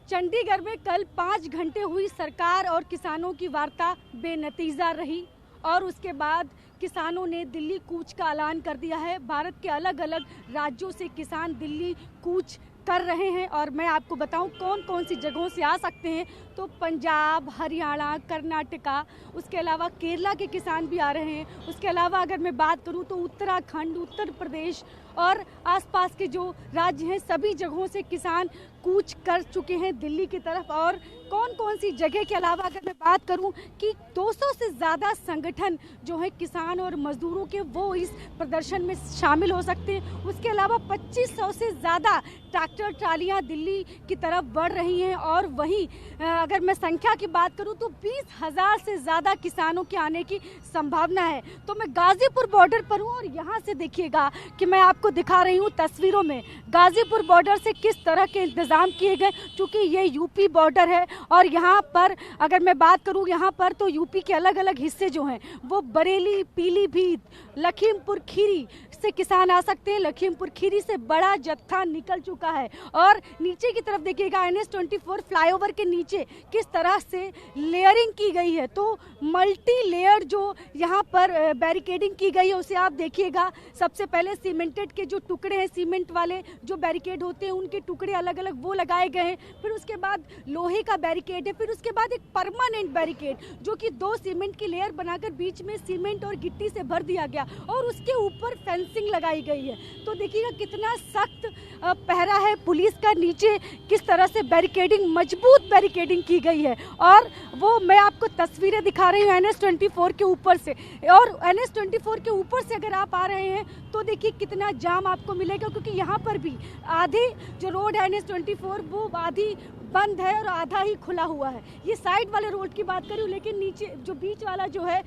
चंडीगढ़ में कल 5 घंटे हुई सरकार और किसानों की वार्ता बेनतीजा रही और उसके बाद किसानों ने दिल्ली कूच का ऐलान कर दिया है। भारत के अलग अलग राज्यों से किसान दिल्ली कूच कर रहे हैं और मैं आपको बताऊं कौन कौन सी जगहों से आ सकते हैं। तो पंजाब, हरियाणा, कर्नाटका, उसके अलावा केरला के किसान भी आ रहे हैं। उसके अलावा अगर मैं बात करूं तो उत्तराखंड, उत्तर प्रदेश और आसपास के जो राज्य हैं सभी जगहों से किसान कूच कर चुके हैं दिल्ली की तरफ। और कौन कौन सी जगह के अलावा अगर मैं बात करूं कि 200 से ज़्यादा संगठन जो है किसान और मजदूरों के वो इस प्रदर्शन में शामिल हो सकते हैं। उसके अलावा 2500 से ज़्यादा ट्रैक्टर ट्रालियां दिल्ली की तरफ बढ़ रही हैं और वहीं अगर मैं संख्या की बात करूं तो 20,000 से ज़्यादा किसानों के आने की संभावना है। तो मैं गाजीपुर बॉर्डर पर हूं और यहाँ से देखिएगा कि मैं आपको दिखा रही हूँ तस्वीरों में गाजीपुर बॉर्डर से किस तरह के इंतजाम किए गए, क्योंकि ये यूपी बॉर्डर है। और यहाँ पर अगर मैं बात करूँ यहाँ पर तो यूपी के अलग अलग हिस्से जो हैं वो बरेली, पीलीभीत, लखीमपुर खीरी से किसान आ सकते हैं। लखीमपुर खीरी से बड़ा जत्था निकल चुका है और नीचे की तरफ देखिएगा NH-24 फ्लाईओवर के नीचे किस तरह से लेयरिंग की गई है। तो मल्टी लेयर जो यहाँ पर बैरिकेडिंग की गई है उसे आप देखिएगा। सबसे पहले सीमेंटेड के जो टुकड़े हैं, सीमेंट वाले जो बैरिकेड होते हैं उनके टुकड़े अलग अलग वो लगाए गए हैं। फिर उसके बाद लोहे का बैरिकेड है, फिर उसके बाद एक परमानेंट बैरिकेड जो कि 2 सीमेंट की लेयर बनाकर बीच में सीमेंट और गिट्टी से भर दिया गया और उसके ऊपर फेंसिंग लगाई गई है। तो देखिएगा कितना सख्त पहरा है पुलिस का, नीचे किस तरह से बैरिकेडिंग, मजबूत बैरिकेडिंग की गई है। और वो मैं आपको तस्वीरें दिखा रही हूँ NH-24 के ऊपर से। और NH-24 के ऊपर से अगर आप आ रहे हैं तो देखिए कितना जाम आपको मिलेगा, क्योंकि यहाँ पर भी आधे जो रोड है NH-24 वो आधी बंद है और आधा ही खुला हुआ है। ये साइड वाले रोड की बात करूँ, लेकिन नीचे जो बीच वाला जो है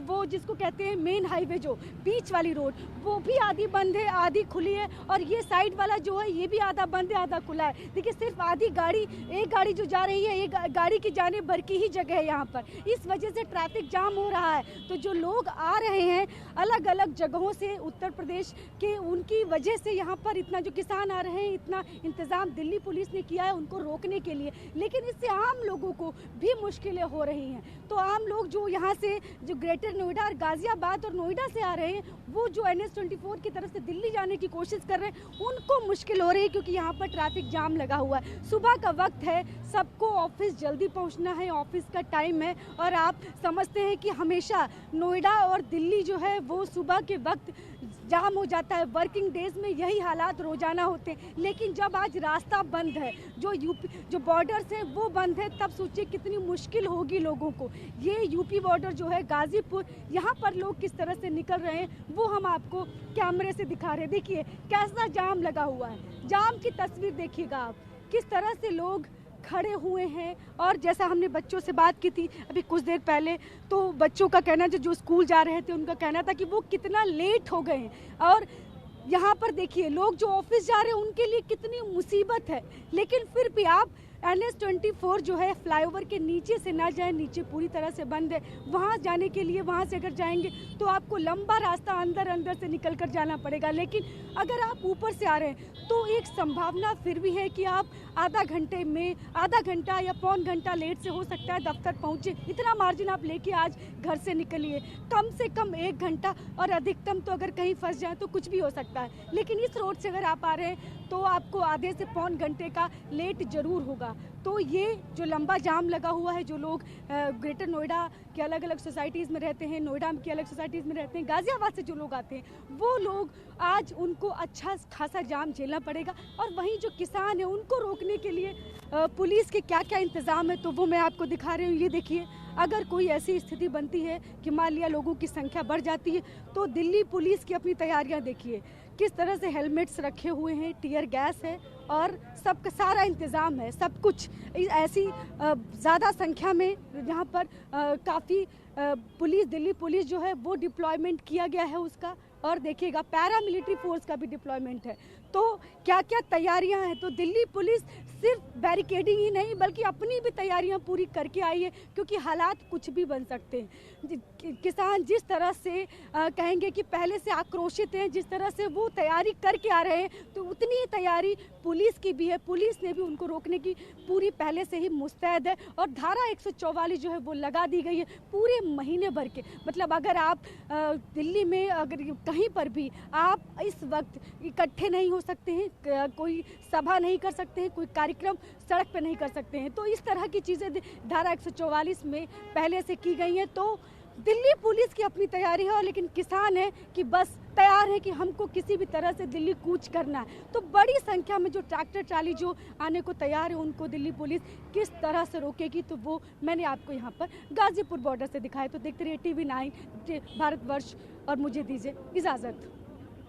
वो जिसको कहते हैं मेन हाईवे, जो बीच वाली रोड वो भी आधी बंद है, आधी खुली है। और ये साइड वाला जो है ये भी आधा बंद है, आधा खुला है। देखिए सिर्फ आधी गाड़ी, एक गाड़ी जो जा रही है, एक गाड़ी की जाने भर की ही जगह है यहाँ पर। इस वजह से ट्रैफिक जाम हो रहा है। तो जो लोग आ रहे हैं अलग अलग जगहों से उत्तर प्रदेश के, उनकी वजह से यहाँ पर इतना जो किसान आ रहे हैं, इतना इंतज़ाम दिल्ली पुलिस ने किया है उनको रोकने के लिए। लेकिन इससे आम लोगों को भी मुश्किलें हो रही हैं। तो आम लोग जो यहाँ से जो ग्रेटर नोएडा और गाजियाबाद और नोएडा से आ रहे हैं वो जो NH-24 की तरफ से दिल्ली जाने की कोशिश कर रहे हैं उनको मुश्किल हो रही है, क्योंकि यहाँ पर ट्रैफिक जाम लगा हुआ है। सुबह का वक्त है, सबको ऑफिस जल्दी पहुँचना है, ऑफिस का टाइम है। और आप समझते हैं कि हमेशा नोएडा और दिल्ली जो है वो सुबह के वक्त जाम हो जाता है। वर्किंग डेज में यही हालात रोजाना होते हैं। लेकिन जब आज रास्ता बंद है, जो यूपी जो बॉर्डर्स हैं वो बंद है, तब सोचिए कितनी मुश्किल होगी लोगों को। ये यूपी बॉर्डर जो है गाजीपुर, यहाँ पर लोग किस तरह से निकल रहे हैं वो हम आपको कैमरे से दिखा रहे हैं। देखिए कैसा जाम लगा हुआ है। जाम की तस्वीर देखिएगा आप, किस तरह से लोग खड़े हुए हैं। और जैसा हमने बच्चों से बात की थी अभी कुछ देर पहले, तो बच्चों का कहना, जो स्कूल जा रहे थे उनका कहना था कि वो कितना लेट हो गए हैं। और यहाँ पर देखिए लोग जो ऑफिस जा रहे हैं उनके लिए कितनी मुसीबत है। लेकिन फिर भी आप NH-24 जो है फ्लाईओवर के नीचे से ना जाए, नीचे पूरी तरह से बंद है। वहाँ जाने के लिए, वहाँ से अगर जाएंगे तो आपको लंबा रास्ता अंदर से निकल कर जाना पड़ेगा। लेकिन अगर आप ऊपर से आ रहे हैं तो एक संभावना फिर भी है कि आप आधा घंटा या पौन घंटा लेट से हो सकता है दफ्तर पहुँचे। इतना मार्जिन आप लेके आज घर से निकलिए, कम से कम 1 घंटा, और अधिकतम तो अगर कहीं फंस जाए तो कुछ भी हो सकता है। लेकिन इस रोड से अगर आप आ रहे हैं तो आपको आधे से पौन घंटे का लेट जरूर होगा। तो ये जो लंबा जाम लगा हुआ है, जो लोग ग्रेटर नोएडा के अलग अलग सोसाइटीज़ में रहते हैं, नोएडा की अलग सोसाइटीज़ में रहते हैं, गाजियाबाद से जो लोग आते हैं वो लोग आज उनको अच्छा खासा जाम झेलना पड़ेगा। और वहीं जो किसान है उनको रोकने के लिए पुलिस के क्या क्या इंतज़ाम है तो वो मैं आपको दिखा रही हूँ। ये देखिए, अगर कोई ऐसी स्थिति बनती है कि मान लिया लोगों की संख्या बढ़ जाती है तो दिल्ली पुलिस की अपनी तैयारियां देखिए, किस तरह से हेलमेट्स रखे हुए हैं, टियर गैस है और सबका सारा इंतज़ाम है। सब कुछ ऐसी ज़्यादा संख्या में यहाँ पर काफ़ी पुलिस, दिल्ली पुलिस जो है वो डिप्लॉयमेंट किया गया है उसका। और देखिएगा पैरामिलिट्री फोर्स का भी डिप्लॉयमेंट है। तो क्या क्या तैयारियां हैं, तो दिल्ली पुलिस सिर्फ बैरिकेडिंग ही नहीं बल्कि अपनी भी तैयारियां पूरी करके आई है, क्योंकि हालात कुछ भी बन सकते हैं। किसान जिस तरह से कहेंगे कि पहले से आक्रोशित हैं, जिस तरह से वो तैयारी करके आ रहे हैं, तो उतनी ही तैयारी पुलिस की भी है। पुलिस ने भी उनको रोकने की पूरी पहले से ही मुस्तैद है और धारा 144 जो है वो लगा दी गई है पूरे महीने भर के। मतलब अगर आप दिल्ली में अगर कहीं पर भी आप इस वक्त इकट्ठे नहीं हो सकते हैं, कोई सभा नहीं कर सकते हैं, कोई कार्यक्रम सड़क पर नहीं कर सकते हैं, तो इस तरह की चीज़ें धारा 144 में पहले से की गई हैं। तो दिल्ली पुलिस की अपनी तैयारी है, और लेकिन किसान है कि बस तैयार है कि हमको किसी भी तरह से दिल्ली कूच करना है। तो बड़ी संख्या में जो ट्रैक्टर ट्राली जो आने को तैयार है, उनको दिल्ली पुलिस किस तरह से रोकेगी, तो वो मैंने आपको यहाँ पर गाजीपुर बॉर्डर से दिखाया। तो देखते रहिए TV9 भारतवर्ष, और मुझे दीजिए इजाज़त।